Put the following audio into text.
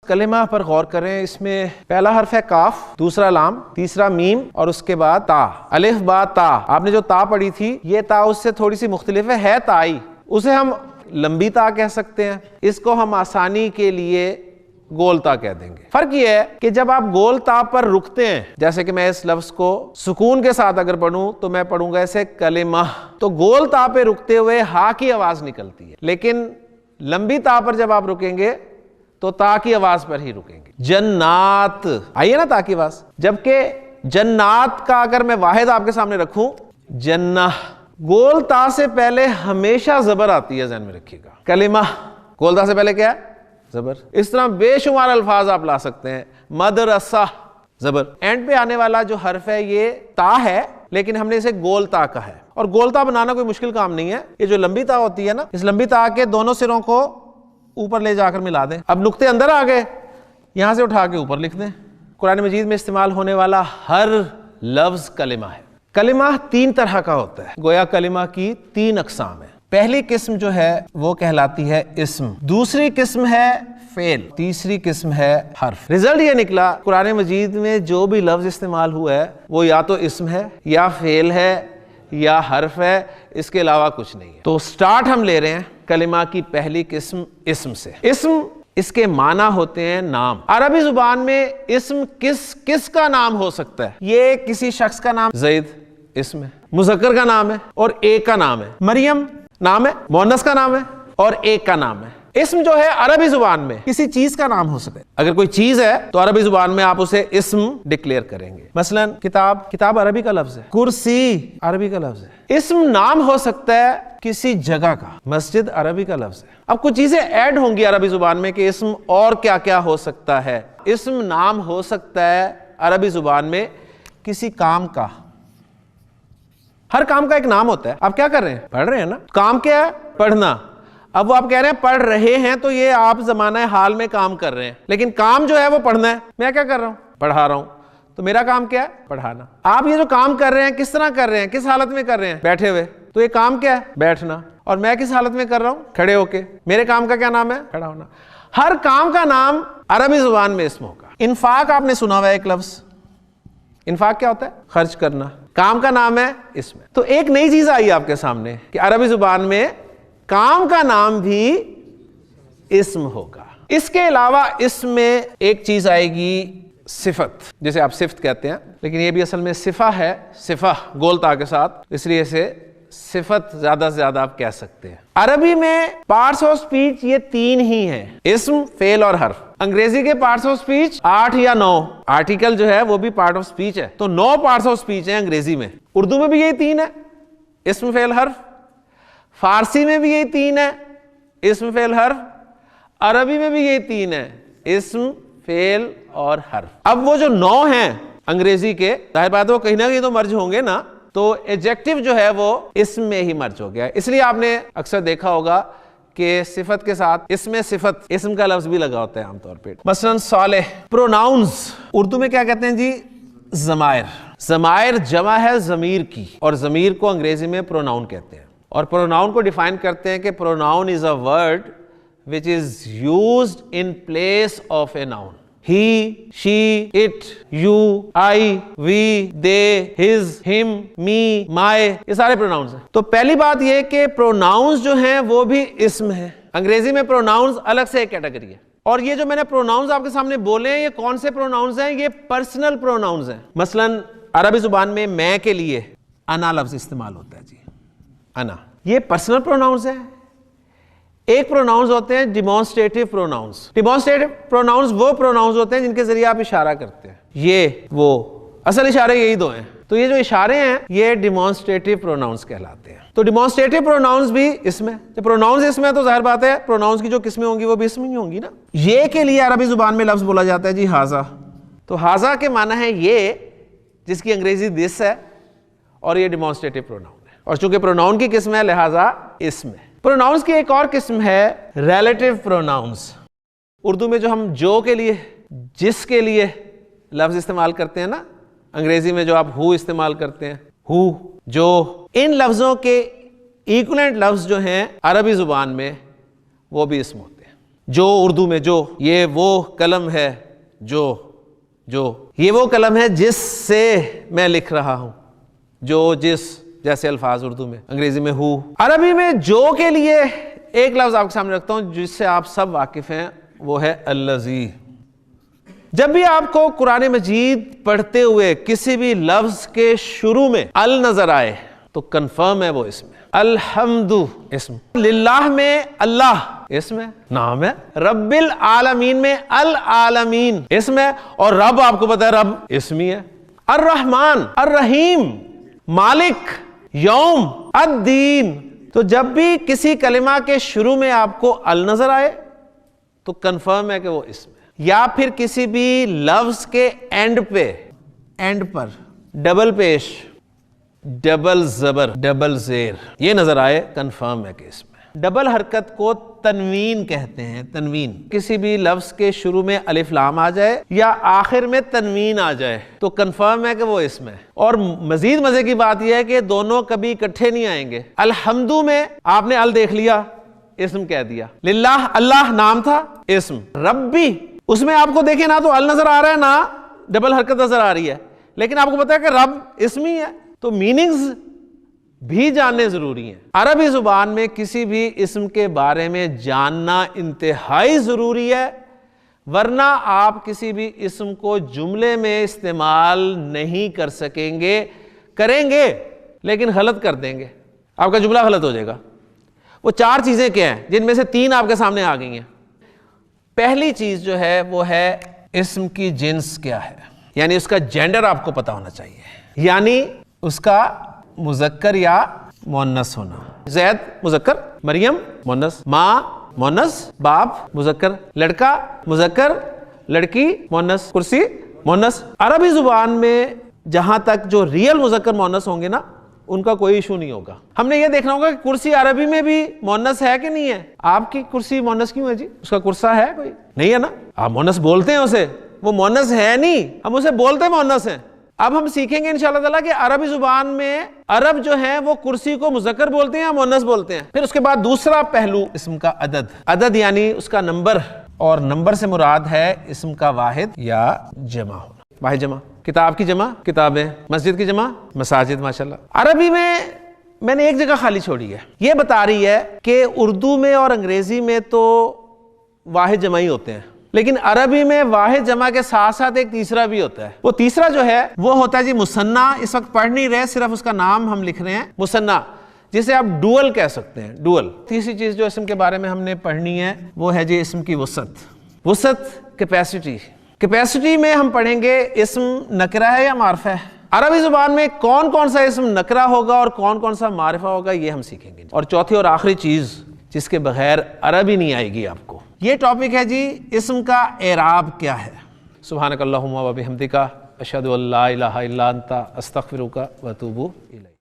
कलिमा पर गौर करें। इसमें पहला हर्फ है काफ, दूसरा लाम, तीसरा मीम और उसके बाद ता। अलिफ बा ता। आपने जो ता पढ़ी थी, ये ता उससे थोड़ी सी मुख्तलिफ है ताई। उसे हम लंबी ता कह सकते हैं, इसको हम आसानी के लिए गोल ता कह देंगे। फर्क ये है कि जब आप गोल ता पर रुकते हैं, जैसे कि मैं इस लफ्ज को सुकून के साथ अगर पढ़ूं तो मैं पढ़ूंगा ऐसे कलिमा, तो गोल ता पे रुकते हुए हा की आवाज निकलती है। लेकिन लंबी ता पर जब आप रुकेंगे तो ता की आवाज पर ही रुकेंगे। जन्नात, आइए ना ता की आवाज। जबकि जन्नात का अगर मैं वाहिद आपके सामने रखूं, जन्ना, गोल ता से पहले हमेशा जबर आती है, ध्यान में रखिएगा। कलिमा गोल ता से पहले क्या है? जबर। इस तरह बेशुमार अल्फाज आप ला सकते हैं। मदरसा, जबर। एंड पे आने वाला जो हर्फ है ये ता है, लेकिन हमने इसे गोल ता कहा है। और गोल ता बनाना कोई मुश्किल काम नहीं है। ये जो लंबी ता होती है ना, इस लंबी ता के दोनों सिरों को ऊपर ले जाकर मिला दें। अब नुक्ते अंदर आ गए, यहां से उठा के ऊपर लिख दें। कुरान मजीद में इस्तेमाल होने वाला हर लफ्ज कलिमा है। कलिमा 3 तरह का होता है, गोया कलिमा की 3 अकसाम है। पहली किस्म जो है वो कहलाती है इस्म, दूसरी किस्म है फेल, तीसरी किस्म है हर्फ। रिजल्ट ये निकला, कुरान मजीद में जो भी लफ्ज इस्तेमाल हुआ है वो या तो इस्म है, या फेल है, या हर्फ है, इसके अलावा कुछ नहीं है। तो स्टार्ट हम ले रहे हैं कलिमा की पहली किस्म इस्म से। इस्म, इसके माना होते हैं नाम। अरबी जुबान में इस्म किस का नाम हो सकता है? ये किसी शख्स का नाम, ज़ैद इस्म है, मुज़क्कर का नाम है और एक का नाम है। मरियम नाम है, मुअन्नस का नाम है और एक का नाम है। इस्म जो है अरबी जुबान में किसी चीज का नाम हो सकता है। अगर कोई चीज है तो अरबी जुबान में आप उसे इस्म डिक्लेयर करेंगे। मसलन किताब, किताब अरबी का लफ्ज है। कुर्सी अरबी का लफ्ज है। इस्म नाम हो सकता है किसी जगह का। मस्जिद अरबी का लफ्ज है। अब कुछ चीजें ऐड होंगी अरबी जुबान में कि इस्म और क्या क्या हो सकता है। इस्म नाम हो सकता है अरबी जुबान में किसी काम का। हर काम का एक नाम होता है। आप क्या कर रहे हैं? पढ़ रहे हैं ना। काम क्या है? पढ़ना। अब वो आप कह रहे हैं पढ़ रहे हैं, तो ये आप जमाना हाल में काम कर रहे हैं, लेकिन काम जो है वो पढ़ना है। मैं क्या कर रहा हूं? पढ़ा रहा हूं। तो मेरा काम क्या है? पढ़ाना। आप ये जो काम कर रहे हैं किस तरह कर रहे हैं? किस हालत में कर रहे हैं? बैठे हुए। तो ये काम क्या है? बैठना। और मैं किस हालत में कर रहा हूं? खड़े होके। मेरे काम का क्या नाम है? खड़ा होना। हर काम का नाम अरबी जुबान में इस्म होगा। इन्फाक आपने सुना हुआ है एक लफ्ज। इन्फाक क्या होता है? खर्च करना। काम का नाम है इस्म। तो एक नई चीज आई आपके सामने कि अरबी जुबान में काम का नाम भी इस्म होगा। इसके अलावा इसमें एक चीज आएगी सिफत, जिसे आप सिफत कहते हैं, लेकिन ये भी असल में सिफा है। सिफा गोल ता के साथ, इसलिए इसे सिफत ज्यादा से ज्यादा आप कह सकते हैं। अरबी में पार्ट्स ऑफ स्पीच ये 3 ही हैं, इस्म, फेल और हर्फ। अंग्रेजी के पार्ट्स ऑफ स्पीच 8 या 9। आर्टिकल जो है वो भी पार्ट ऑफ स्पीच है। तो 9 पार्ट्स ऑफ स्पीच है अंग्रेजी में। उर्दू में भी यही 3 है, इस्म, फेल, हर्फ। फारसी में भी यही 3 है, इस्म, फेल, हर्फ। अरबी में भी यही 3 है, इस्म, फेल और हर्फ। अब वो जो 9 हैं अंग्रेजी के, जाहिर बात है वो कहीं ना कहीं तो मर्ज होंगे ना। तो एडजेक्टिव जो है वो इसम में ही मर्ज हो गया। इसलिए आपने अक्सर देखा होगा कि सिफत के साथ इसमें सिफत, इसम का लफ्ज भी लगा होता है आमतौर पे। मसलन सालेह। प्रोनाउंस उर्दू में क्या कहते हैं जी? जमायर। जमायर जमा है जमीर की, और जमीर को अंग्रेजी में प्रोनाउन कहते हैं। और प्रोनाउन को डिफाइन करते हैं कि pronoun is a word which is used in place of a noun. He, she, it, you, I, we, they, his, him, me, my, ये सारे प्रोनाउंस हैं। तो पहली बात ये कि प्रोनाउंस जो हैं वो भी इस्म है। अंग्रेजी में प्रोनाउंस अलग से एक कैटेगरी है। और ये जो मैंने प्रोनाउंस आपके सामने बोले हैं, ये कौन से प्रोनाउंस हैं? ये पर्सनल प्रोनाउंस हैं। मसलन अरबी जुबान में मैं के लिए अना लफ्ज इस्तेमाल होता है जी, अना। ये पर्सनल प्रोनाउंस है। एक प्रोनाउंस होते हैं डिमॉन्स्ट्रेटिव प्रोनाउंस। डिमॉन्स्ट्रेटिव प्रोनाउंस वो प्रोनाउंस होते हैं जिनके जरिए आप इशारा करते हैं। ये वो असल इशारे यही 2 हैं। तो ये जो इशारे हैं ये डिमॉन्स्ट्रेटिव प्रोनाउंस कहलाते हैं। तो डिमॉन्स्ट्रेटिव प्रोनाउंस भी इसमें, जब प्रोनाउंस इसमें तो जाहिर बात है प्रोनाउंस की जो किस्में होंगी वो भी इसमें ही होंगी ना। ये के लिए अरबी जुबान में लफ्ज बोला जाता है जी हाजा। तो हाजा के माना है ये, जिसकी अंग्रेजी दिस है, और ये डिमॉन्स्ट्रेटिव प्रोनाउन है। और चूंकि प्रोनाउन की किस्म है लिहाजा इसमें। प्रोनाउंस की एक और किस्म है रिलेटिव प्रोनाउंस। उर्दू में जो हम जो के लिए, जिस के लिए लफ्ज इस्तेमाल करते हैं ना, अंग्रेजी में जो आप हु इस्तेमाल करते हैं, हु, जो, इन लफ्जों के इक्विवेलेंट लफ्ज जो हैं अरबी जुबान में वो भी इस्म होते हैं। जो उर्दू में जो, ये वो कलम है जो ये वो कलम है जिससे मैं लिख रहा हूं, जो जिस जैसे अल्फाज उर्दू में, अंग्रेजी में हु। अरबी में जो के लिए एक लफ्ज आपके सामने रखता हूं जिससे आप सब वाकिफ हैं, वो है अल्लज़ी। जब भी आपको कुरान मजीद पढ़ते हुए किसी भी लफ्ज के शुरू में अल नजर आए तो कंफर्म है वो इसमें। अल्हम्दु इसम, लिल्लाह में अल्लाह इसम है, नाम है। रब्बिल आलमीन में अल आलमीन इसम है, और रब आपको पता है रब इसमी है। अर रहमान, अर रहीम, मालिक, यौम, अद्दीन। तो जब भी किसी कलिमा के शुरू में आपको अल नजर आए तो कंफर्म है कि वो इसम है। या फिर किसी भी लफ्ज के एंड पर डबल पेश, डबल जबर, डबल जेर ये नजर आए, कंफर्म है कि इसमें। डबल हरकत को तनवीन कहते हैं। तनवीन, किसी भी लफ्ज के शुरू में अलिफ लाम आ जाए या आखिर में तनवीन आ जाए तो कंफर्म है कि वो इसमें। और मजीद मजे की बात यह है कि दोनों कभी इकट्ठे नहीं आएंगे। अल्हम्दु में आपने अल देख लिया, इस्म कह दिया। लिल्लाह, अल्लाह नाम था, इस्म। रब्बी, उसमें आपको देखें ना तो अल नजर आ रहा है ना डबल हरकत नजर आ रही है, लेकिन आपको पता है कि रब इस्मी है, तो मीनिंग्स भी जानने जरूरी हैं। अरबी जुबान में किसी भी इस्म के बारे में जानना इंतहाई जरूरी है, वरना आप किसी भी इस्म को जुमले में इस्तेमाल नहीं कर सकेंगे। करेंगे लेकिन गलत कर देंगे, आपका जुमला गलत हो जाएगा। वो चार चीजें क्या हैं, जिनमें से तीन आपके सामने आ गई हैं। पहली चीज जो है वो है इस्म की जिन्स क्या है, यानी उसका जेंडर आपको पता होना चाहिए, यानी उसका मुजक्कर या मुअन्नस होना। जैद मुजक्कर, मरियम मुअन्नस, माँ मुअन्नस, बाप मुजक्कर, लड़का मुजक्कर, लड़की मुअन्नस, कुर्सी मुअन्नस। अरबी जुबान में जहां तक जो रियल मुजक्कर मुअन्नस होंगे ना, उनका कोई इशू नहीं होगा। हमने ये देखना होगा कि कुर्सी अरबी में भी मुअन्नस है कि नहीं है। आपकी कुर्सी मुअन्नस क्यों है जी, उसका कुर्सा है कोई नहीं है ना, आप मुअन्नस बोलते हैं उसे, वो मुअन्नस है नहीं, हम उसे बोलते मुअन्नस हैं। अब हम सीखेंगे इंशाअल्लाह ताला कि अरबी जुबान में अरब जो है वो कुर्सी को मुजक्कर बोलते हैं या मुअन्नस बोलते हैं। फिर उसके बाद दूसरा पहलू इस्म का अदद। अदद यानी उसका नंबर, और नंबर से मुराद है इस्म का वाहिद या जमा होना। वाहिद जमा, किताब की जमा किताबें, मस्जिद की जमा मसाजिद। माशाल्लाह अरबी में मैंने एक जगह खाली छोड़ी है, ये बता रही है कि उर्दू में और अंग्रेजी में तो वाहिद जमा ही होते हैं, लेकिन अरबी में वाहिद जमा के साथ साथ एक तीसरा भी होता है। वो तीसरा जो है वो होता है जी मुसन्ना। इस वक्त पढ़ नहीं रहे, सिर्फ उसका नाम हम लिख रहे हैं, मुसन्ना, जिसे आप डुअल कह सकते हैं, डुअल। तीसरी चीज जो इस्म के बारे में हमने पढ़नी है वो है जी इस्म की वसत। वसत कैपेसिटी, कैपेसिटी में हम पढ़ेंगे इस्म नकरा है या मारफा है। अरबी जुबान में कौन कौन सा इस्म नकरा होगा और कौन कौन सा मारिफा होगा, ये हम सीखेंगे। और चौथी और आखिरी चीज जिसके बगैर अरबी नहीं आएगी आपको, ये टॉपिक है जी इस्म का एराब क्या है। सुब्हानकल्लाहुम्मा व बिहम्दिका अशहदु अल्ला इलाहा इल्ला अंता अस्तगफिरुका व अतूबु इलैक।